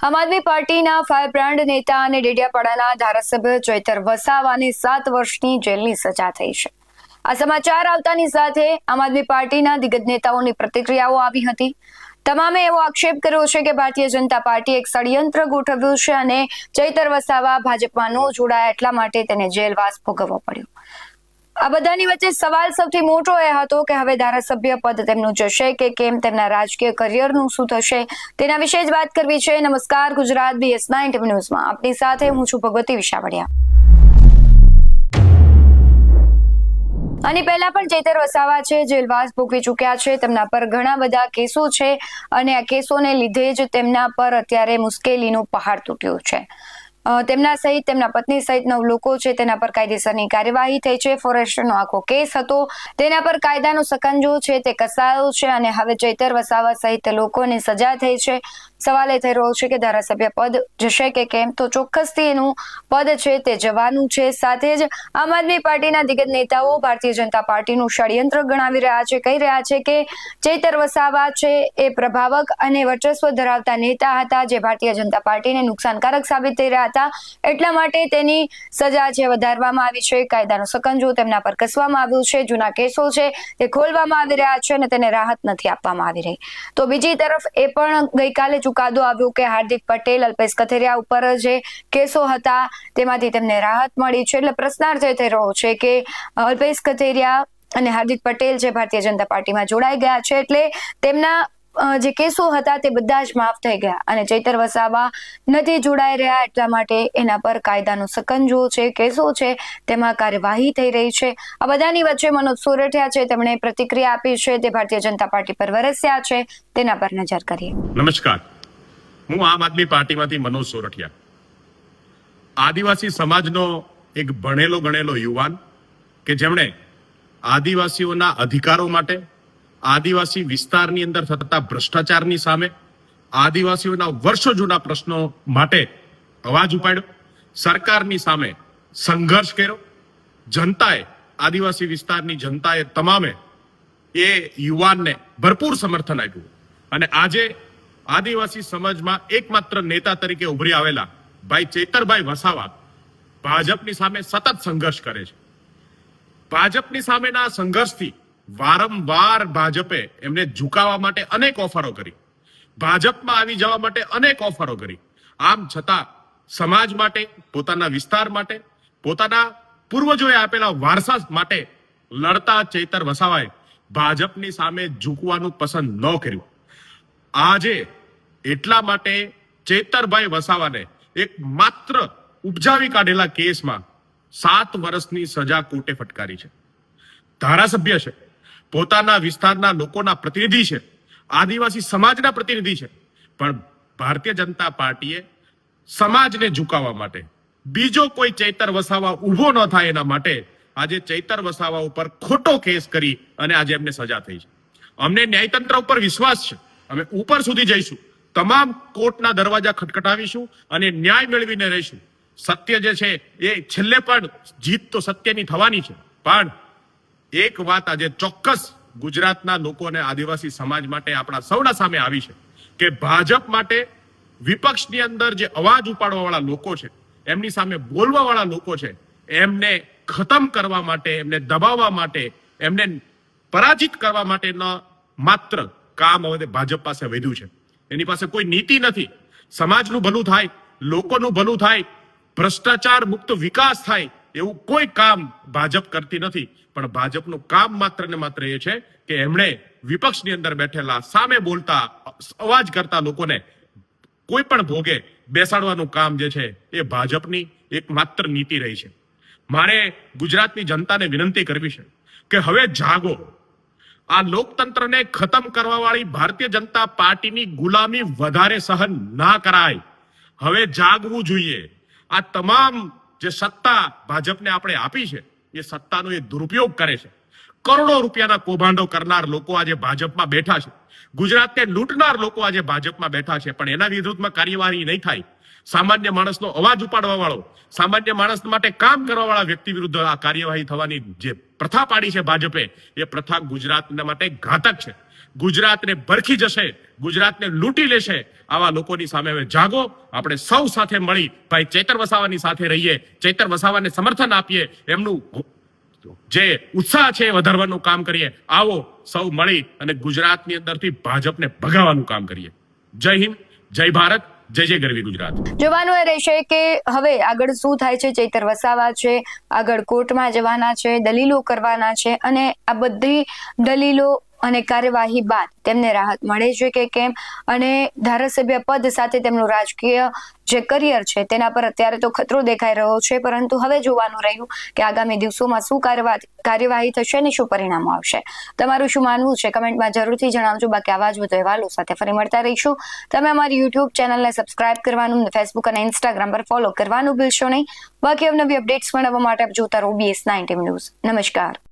આમ આદમી પાર્ટીના fire brand નેતા અને ડેડિયાપાડાના ધારાસભ્ય ચૈતર વસાવાને 7 વર્ષની જેલની સજા થઈ છે। આ સમાચાર આવતાની સાથે આમ આદમી પાર્ટીના દિગ્ગજ નેતાઓની પ્રતિક્રિયાઓ આવી હતી। તમામે એવો આક્ષેપ કર્યો છે કે ભારતીય જનતા પાર્ટી એક ષડયંત્ર ગોઠવ્યું છે અને ચૈતર વસાવા ભાજપમાં ન જોડાયા એટલા માટે તેને જેલવાસ ભોગવવો પડ્યો। આ બધાની વચ્ચે સવાલ સૌથી મોટો એ હતો કે હવે ધારાસભ્ય પદ તેમનું જશે કે કેમ, તેમના રાજકીય કરિયરનું શું થશે, તેના વિશે જ વાત કરવી છે। નમસ્કાર, ગુજરાત BS9 TV ન્યૂઝમાં આપની સાથે હું છું ભગવતી વિશાવડિયા। આની પહેલા પણ ચૈતર વસાવા છે જેલવાસ ભોગવી ચૂક્યા છે। તેમના પર ઘણા બધા કેસો છે અને આ કેસોને લીધે જ તેમના પર અત્યારે મુશ્કેલીનો પહાડ તૂટ્યો છે। તેમના સહિત તેમના પત્ની સહિત 9 લોકો છે તેના પર કાયદેસરની કાર્યવાહી થઈ છે। ફોરેસ્ટનો આખો કેસ હતો, તેના પર કાયદાનો સકંજો છે તે કસાયો છે અને હવે ચૈતર વસાવા સહિત લોકોને સજા થઈ છે। સવાલ એ થઈ રહ્યો છે કે ધારાસભ્ય પદ જશે કે કેમ, તો ચોક્કસથી એનું પદ છે તે જવાનું છે। સાથે જ આમ આદમી પાર્ટીના દિગ્ગજ નેતાઓ ભારતીય જનતા પાર્ટીનું ષડયંત્ર ગણાવી રહ્યા છે, કહી રહ્યા છે કે ચૈતર વસાવા છે એ પ્રભાવક અને વર્ચસ્વ ધરાવતા નેતા હતા જે ભારતીય જનતા પાર્ટીને નુકસાનકારક સાબિત થઈ રહ્યા હતા, એટલા માટે તેની સજા છે વધારવામાં આવી છે। કાયદાનો સકંજો તેમના પર કસવામાં આવ્યું છે, જૂના કેસો છે તે ખોલવામાં આવી રહ્યા છે અને તેને રાહત નથી આપવામાં આવી રહી। તો બીજી તરફ એ પણ ગઈકાલે ચુકાદો આવ્યો કે હાર્દિક પટેલ, અલ્પેશ કથિરિયા ઉપર જે કેસો હતા તેમાંથી તેમને રાહત મળી છે। એટલે પ્રશ્નાર્થ થઈ રહ્યો છે કે અલ્પેશ કથિરિયા અને હાર્દિક પટેલ જે ભારતીય જનતા પાર્ટીમાં જોડાઈ ગયા છે એટલે તેમના જે કેસો હતા તે બધા જ માફ થઈ ગયા અને ચૈતર વસાવા નથી જોડાઈ રહ્યા એટલા માટે એના પર કાયદાનો સકંજો છે, કેસો છે તેમાં કાર્યવાહી થઈ રહી છે। આ બધાની વચ્ચે મનોજ સોરઠિયા છે તેમણે પ્રતિક્રિયા આપી છે, તે ભારતીય જનતા પાર્ટી પર વરસ્યા છે, તેના પર નજર કરીએ। નમસ્કાર, હું આમ આદમી પાર્ટીમાંથી મનોજ સોરઠિયા, આદિવાસી સમાજનો એક ભણેલો ગણેલો યુવાન કે જેમણે આદિવાસીઓના અધિકારો માટે, આદિવાસી વિસ્તારની અંદર થતા ભ્રષ્ટાચારની સામે, આદિવાસીઓના વર્ષો જૂના પ્રશ્નો માટે અવાજ ઉપાડ્યો, સરકારની સામે સંઘર્ષ કર્યો। જનતાએ, આદિવાસી વિસ્તારની જનતાએ તમામે એ યુવાનને ભરપૂર સમર્થન આપ્યું અને આજે આદિવાસી સમાજમાં એકમાત્ર નેતા તરીકે ઉભરી આવેલા ભાઈ ચૈતરભાઈ વસાવા ભાજપની સામે સતત સંઘર્ષ કરે છે। ભાજપની સામેના સંઘર્ષથી વારંવાર ભાજપે એમને ઝુકાવવા માટે અનેક ઓફરો કરી, ભાજપમાં આવી જવા માટે અનેક ઓફરો કરી। આમ છતાં સમાજ માટે, પોતાના વિસ્તાર માટે, પોતાના પૂર્વજોએ આપેલા વારસા માટે લડતા ચૈતર વસાવાએ ભાજપની સામે ઝૂકવાનું પસંદ ન કર્યું। આજે એટલા માટે ચૈતરભાઈ વસાવાને એક માત્ર ઉપજાવી કાઢેલા કેસમાં 7 વર્ષની સજા કોર્ટે ફટકારી છે। ધારાસભ્ય છે, પોતાના વિસ્તારના લોકોના પ્રતિનિધિ છે, આદિવાસી સમાજના પ્રતિનિધિ છે, પણ ભારતીય જનતા પાર્ટીએ સમાજને ઝુકાવવા માટે, બીજો કોઈ ચૈતર વસાવા ઉભો ન થાય એના માટે આજે ચૈતર વસાવા ઉપર ખોટો કેસ કરી અને આજે એમને સજા થઈ છે। અમને ન્યાયતંત્ર ઉપર વિશ્વાસ છે, અમે ઉપર સુધી જઈશું, તમામ કોર્ટના દરવાજા ખટખટાવીશું અને ન્યાય મેળવીને રહીશું। સત્ય જે છે એ છેલ્લે પણ જીત તો સત્યની થવાની છે, પણ એક વાત આજે ચોક્કસ ગુજરાતના લોકો અને આદિવાસી સમાજ માટે આપણા સૌના સામે આવી છે કે ભાજપ માટે વિપક્ષની અંદર જે અવાજ ઉપાડવા વાળા લોકો છે, એમની સામે બોલવા વાળા લોકો છે, એમને ખતમ કરવા માટે, એમને દબાવવા માટે, એમને પરાજિત કરવા માટેના માત્ર કામ હવે ભાજપ પાસે વધ્યું છે। એની પાસે કોઈ નીતિ નથી। સમાજનું ભલું થાય, લોકોનું ભલું થાય, ભ્રષ્ટાચાર મુક્ત વિકાસ થાય એવું કોઈ કામ ભાજપ કરતી નથી, પણ ભાજપનું કામ માત્ર ને માત્ર એ છે કે એમણે વિપક્ષની અંદર બેઠેલા, સામે બોલતા, અવાજ કરતા લોકોને કોઈ પણ ભોગે બેસાડવાનું કામ જે છે એ ભાજપની એક માત્ર નીતિ રહી છે। મારે ગુજરાતની જનતાને વિનંતી કરવી છે કે હવે જાગો। આ લોકતંત્રને ખતમ કરવા વાળી ભારતીય જનતા પાર્ટીની ગુલામી વધારે સહન ના કરાય। હવે જાગવું જોઈએ। આ તમામ જે સત્તા ભાજપને આપણે આપી છે એ સત્તાનો એ દુરુપયોગ કરે છે। કરોડો રૂપિયાના કૌભાંડો કરનાર લોકો આજે ભાજપમાં બેઠા છે, ગુજરાતને લૂંટનાર લોકો આજે ભાજપમાં બેઠા છે, પણ એના વિરુદ્ધમાં કાર્યવાહી નહીં થાય। સામાન્ય માણસનો અવાજ ઉપાડવા વાળો, સામાન્ય માણસ માટે કામ કરવા વાળા વ્યક્તિ વિરુદ્ધ આ કાર્યવાહી થવાની જે પ્રથા પાડી છે ભાજપે, એ પ્રથા ગુજરાતના માટે ઘાતક છે। ગુજરાતને ભરખી જશે, ગુજરાતને લૂંટી લેશે, આવા લોકોની સામે હવે જાગો. આપણે સૌ સાથે મળી ભાઈ ચૈતર વસાવાની સાથે રહીએ, ચૈતર વસાવાને સમર્થન આપીએ, એમનું જે ઉત્સાહ છે એ વધારવાનું કામ કરીએ. આવો સૌ મળી અને ગુજરાતની અંદરથી ભાજપને ભગાવવાનું કામ કરીએ. જય હિન્દ, જય ભારત, જય જય ગરવી ગુજરાત. જોવાનું એ રહેશે કે હવે આગળ શું થાય છે. ચૈતર વસાવા છે આગળ કોર્ટમાં જવાના છે, દલીલો કરવાના છે, અને આ બધી દલીલો અને કાર્યવાહી બાદ તેમને રાહત મળે છે કે કેમ, અને ધારાસભ્ય પદ સાથે તેમનું રાજકીય જે કરિયર છે તેના પર અત્યારે તો ખતરો દેખાઈ રહ્યો છે. પરંતુ હવે જોવાનું રહ્યું કે આગામી દિવસોમાં શું કાર્યવાહી થશે અને શું પરિણામો આવશે. તમારું શું માનવું છે કમેન્ટમાં જરૂરથી જણાવજો. બાકી આવા જ વધુ અહેવાલો સાથે ફરી મળતા રહીશું. તમે અમારી યુટ્યુબ ચેનલને સબસ્ક્રાઇબ કરવાનું, ફેસબુક અને ઇન્સ્ટાગ્રામ પર ફોલો કરવાનું ભૂલશો નહીં. બાકી અવનવી અપડેટ્સ મેળવવા માટે આપ જોતા રહો OBS 19 ન્યૂઝ. નમસ્કાર.